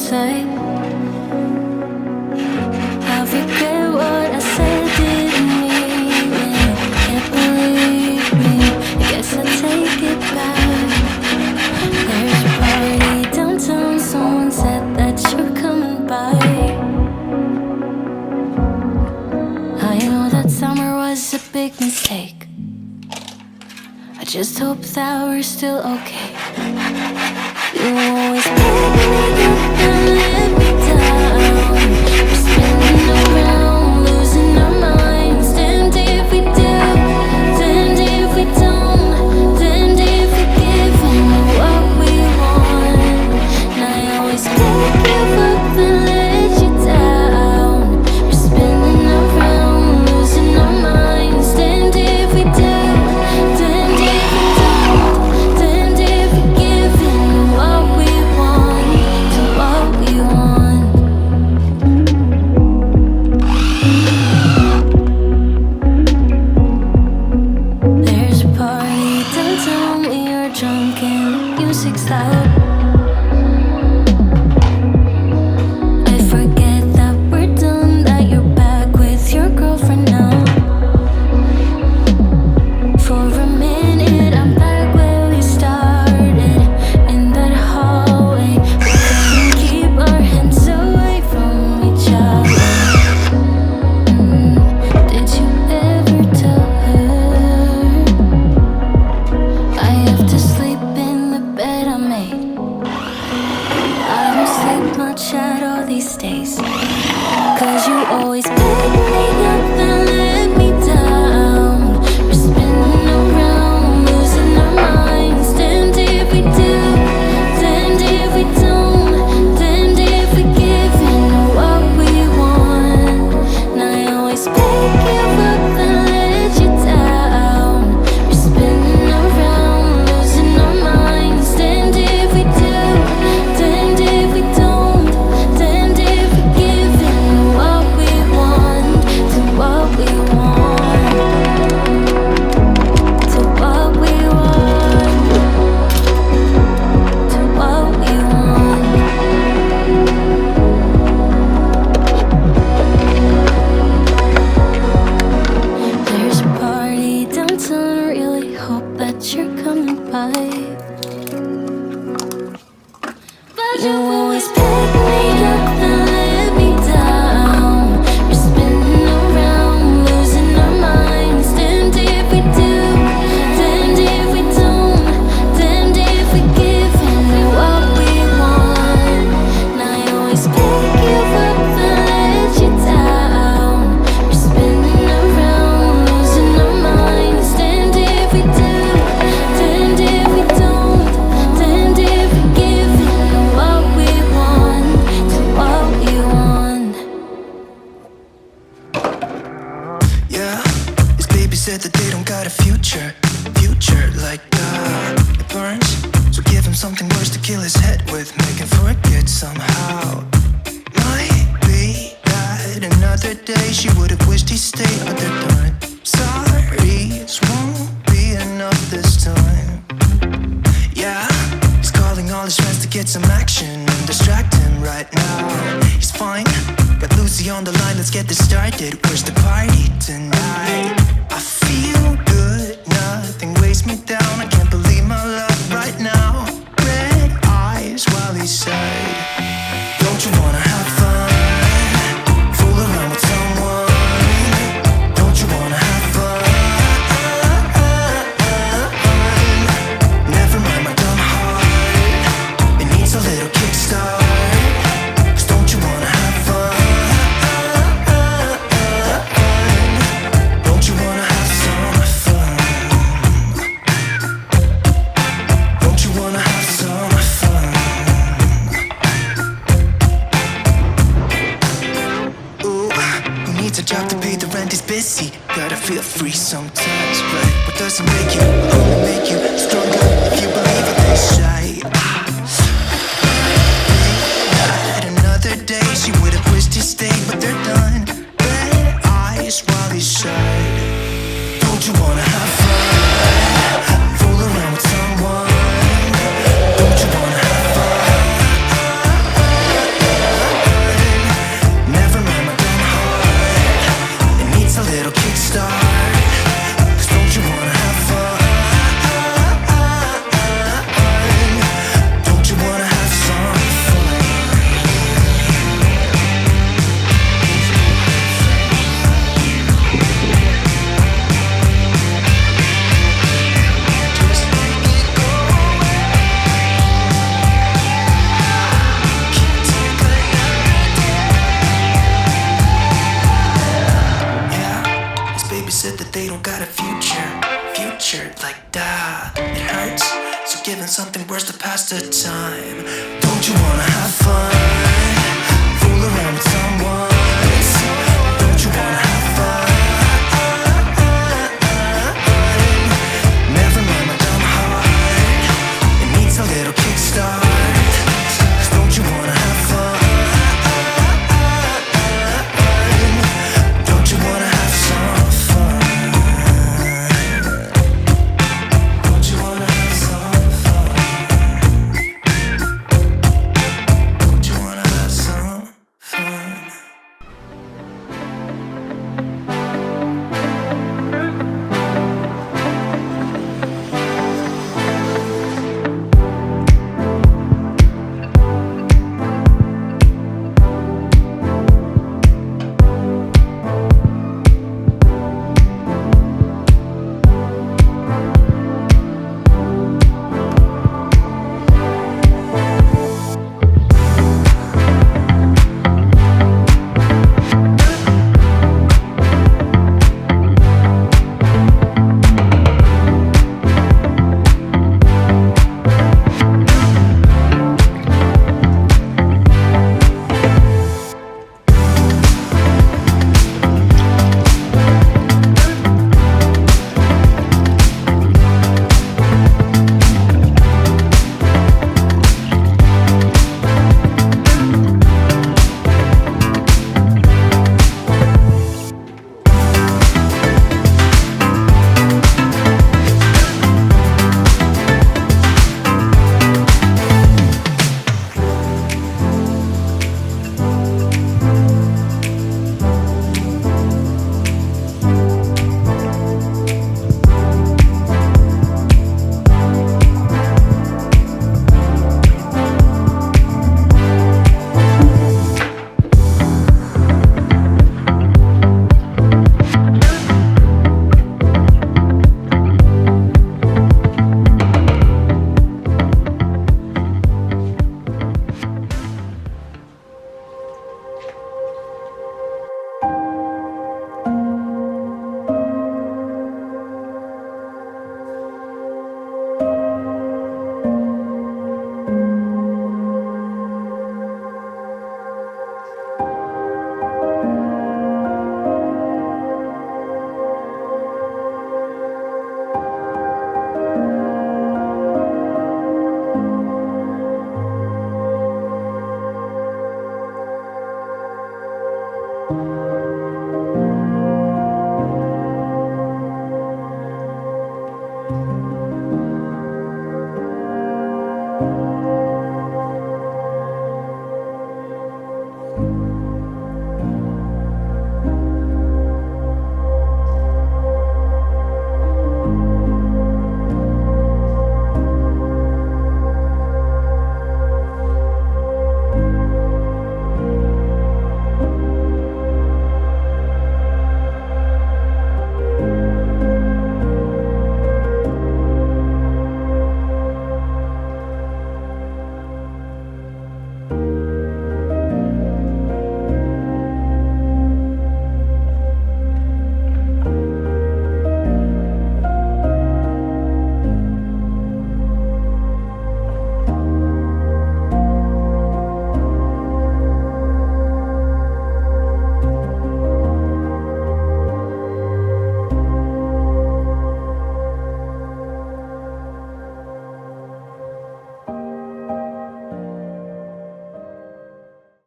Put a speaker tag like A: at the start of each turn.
A: say. I forget what I said, didn't mean it. Can't believe me, I guess I take it back. There's a party downtown, someone said that you're coming by. I know that summer was a big mistake. I just hope that we're still okay. You always pick me up and let me down. We're spinning around, losing our minds. Damned if we do, damned if we don't, damned if we give in what we want. And I always pick you up and let you down. We're spinning around, losing our minds. Damned if we do, damned if we don't, damned if we give in what we want, to what we want. There's a party downtown, we are drunk and the music's loud. I forget that we're done, that you're back with your girlfriend now. For a minute, I'm back where we started, in that hallway. We couldn't keep our hands away from each other. Did you ever tell her I have to sleep in the bed I made? I don't sleep much at all these days, 'cause you always pick me up and let me down. We're spinning around, losing our minds. Damned if we do, damned if we don't, damned if we give in what we want. And I always pick you up and let you down. We're spinning around, losing our minds. Damned if we do, damned if we don't, damned if we give in what we want, to what we want, to what we want, to what we want. There's a party downtown, really hope that you're coming by. You always pick me up and let me down. We're spinning around, losing our minds. Damned if we do, damned if we don't, damned if we give in what we want. And I always pick you up and let you down. We're spinning around, losing our minds. Damned if we do, damned if we don't, damned if we give in what we want, to what we want.
B: Yeah, his baby said that they don't got a future like that. It burns, so give him something worse to kill his head with, make him forget somehow. Might be that another day she would have wished he stayed, but they're done. Sorry's won't be enough this time. Yeah, he's calling all his friends to get some action and distract him right now. He's fine, got Lucy on the line, let's get this started. Where's the party tonight? I feel good, nothing weighs me down. I can't believe my luck right now. Red eyes while he said, don't you wanna have fun? Fool around with someone. Don't you wanna have fun? Never mind my dumb heart, it needs a little kickstart. 'Cause don't you wanna have fun? Don't you wanna have some fun? Don't you wanna have some fun? Ooh, who needs a job to pay the rent? Is busy. Gotta feel free sometimes, right? What doesn't make you only make you stronger if you believe what they say. That another day she would have wished he stayed, but they're done. Red eyes while he said, don't you wanna have fun? Fool around with someone. Don't you wanna have fun? give him something worse to pass the time. Don't you wanna have fun?